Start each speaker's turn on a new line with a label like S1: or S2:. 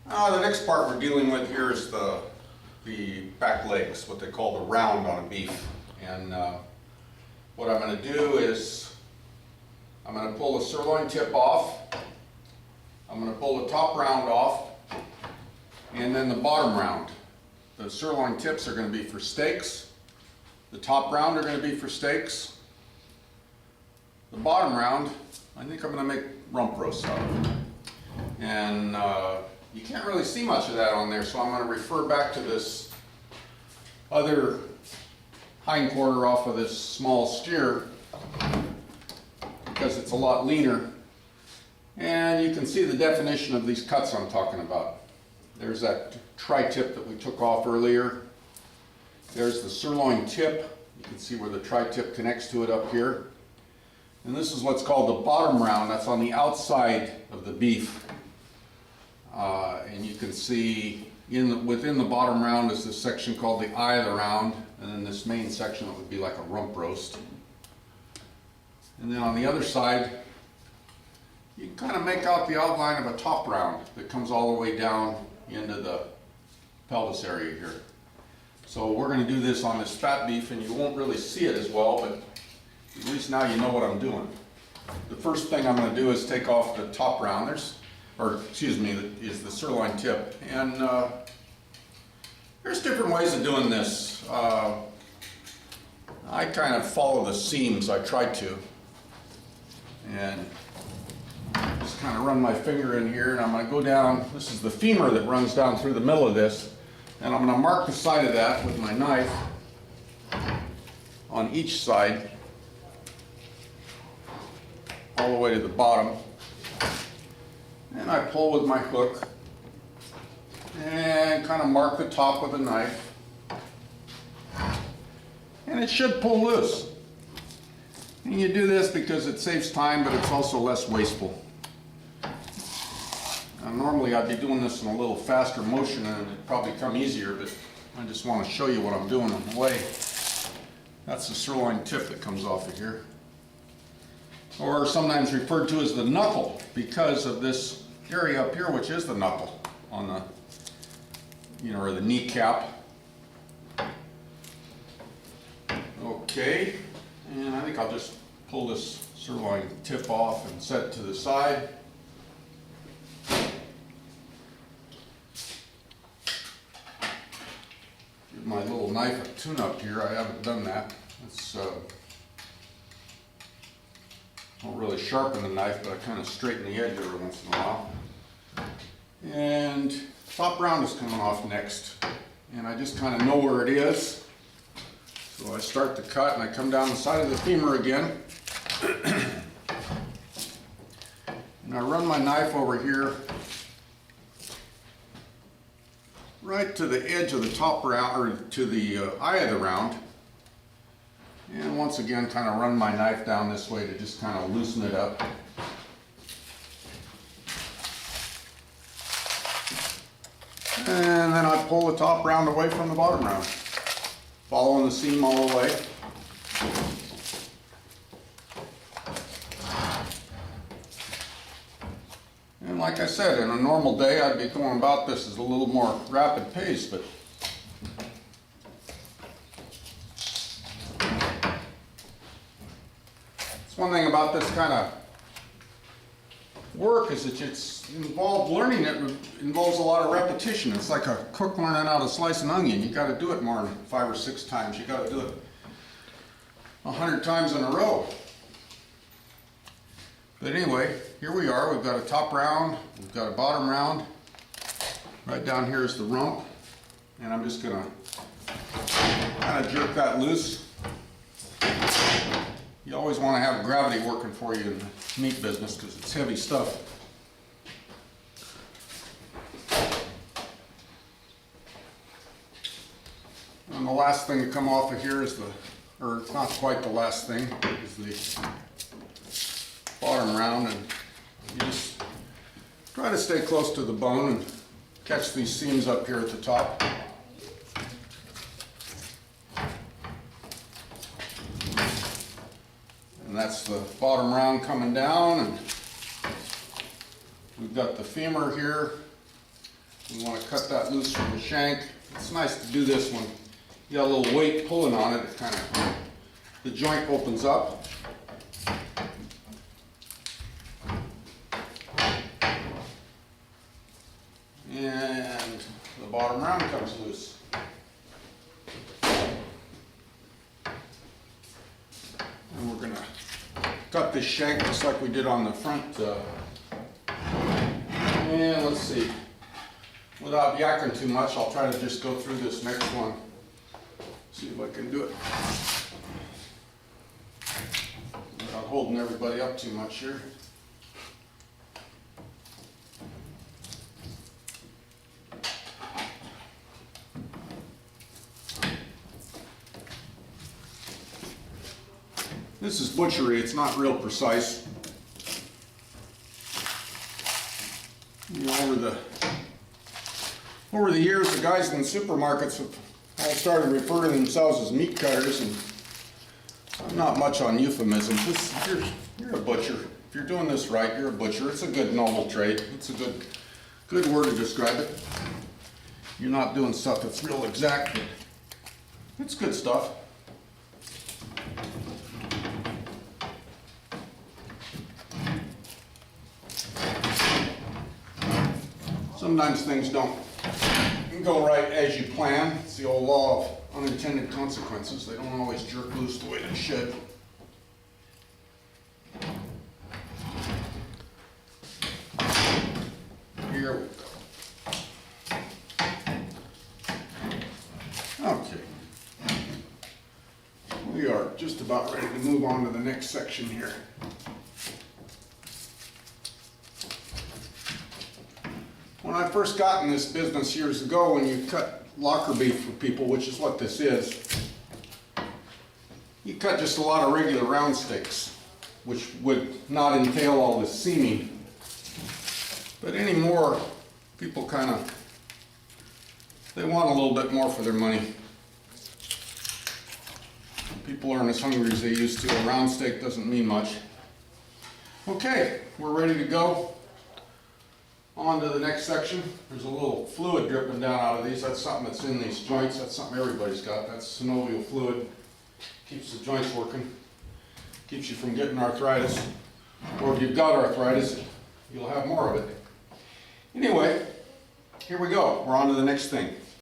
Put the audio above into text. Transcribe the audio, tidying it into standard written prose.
S1: The next part we're dealing with here is the back legs, what they call the round on a beef. And what I'm going to do is I'm going to pull the sirloin tip off, I'm going to pull the top round off, and then the bottom round. The sirloin tips are going to be for steaks, the top round are going to be for steaks, the bottom round I think I'm going to make rump roast out of. And you can't really see much of that on there, so I'm going to refer back to this other hind quarter off of this small steer because it's a lot leaner. And you can see the definition of these cuts I'm talking about. There's that tri-tip that we took off earlier. There's the sirloin tip. You can see where the tri-tip connects to it up here. And this is what's called the bottom round. That's on the outside of the beef. And you can see within the bottom round is this section called the eye of the round, and then this main section that would be like a rump roast. And then on the other side, you can kind of make out the outline of a top round that comes all the way down into the pelvis area here. So we're going to do this on this fat beef, and you won't really see it as well, but at least now you know what I'm doing. The first thing I'm going to do is take off the top round. Is the sirloin tip. And there's different ways of doing this. I kind of follow the seams, I try to. And just kind of run my finger in here, and I'm going to go down. This is the femur that runs down through the middle of this. And I'm going to mark the side of that with my knife on each side, all the way to the bottom. And I pull with my hook and kind of mark the top with a knife. And it should pull loose. And you do this because it saves time, but it's also less wasteful. Now, normally I'd be doing this in a little faster motion and it'd probably come easier, but I just want to show you what I'm doing on the way. That's the sirloin tip that comes off of here. Or sometimes referred to as the knuckle because of this area up here, which is the knuckle on the, or the kneecap. Okay, and I think I'll just pull this sirloin tip off and set it to the side. Give my little knife a tune-up here. I haven't done that. It's don't really sharpen the knife, but I kind of straighten the edge every once in a while. And top round is coming off next. And I just kind of know where it is. So I start the cut and I come down the side of the femur again. And I run my knife over here right to the edge of the top round, or to the eye of the round. And once again, kind of run my knife down this way to just kind of loosen it up. And then I pull the top round away from the bottom round, following the seam all the way. And like I said, in a normal day, I'd be going about this as a little more rapid pace, but one thing about this kind of work is that it's involved learning. It involves a lot of repetition. It's like a cook learning how to slice an onion. You got to do it more than 5 or 6 times. You got to do it 100 times in a row. But anyway, here we are. We've got a top round. We've got a bottom round. Right down here is the rump, and I'm just going to kind of jerk that loose. You always want to have gravity working for you in the meat business because it's heavy stuff. And the last thing to come off of here is or not quite the last thing, is the bottom round. And you just try to stay close to the bone and catch these seams up here at the top. And that's the bottom round coming down, and we've got the femur here We want to cut that loose from the shank. It's nice to do this when you got a little weight pulling on it. It kind of, the joint opens up. And the bottom round comes loose. And we're going to cut this shank just like we did on the front. And let's see, without yakking too much, I'll try to just go through this next one. See if I can do it without holding everybody up too much here. This is butchery, it's not real precise. You know, over the years, the guys in the supermarkets have all started referring to themselves as meat cutters, and I'm not much on euphemisms. You're a butcher. If you're doing this right, you're a butcher. It's a good noble trade. It's a good word to describe it. You're not doing stuff that's real exact, but it's good stuff. Sometimes things don't go right as you plan. It's the old law of unintended consequences. They don't always jerk loose the way they should. Here we go. Okay. We are just about ready to move on to the next section here. When I first got in this business years ago, when you cut locker beef for people, which is what this is, you cut just a lot of regular round steaks, which would not entail all this seaming. But anymore, people they want a little bit more for their money. People aren't as hungry as they used to. A round steak doesn't mean much. Okay, we're ready to go. On to the next section. There's a little fluid dripping down out of these. That's something that's in these joints. That's something everybody's got. That's synovial fluid. Keeps the joints working. Keeps you from getting arthritis. Or if you've got arthritis, you'll have more of it. Anyway, here we go. We're on to the next thing.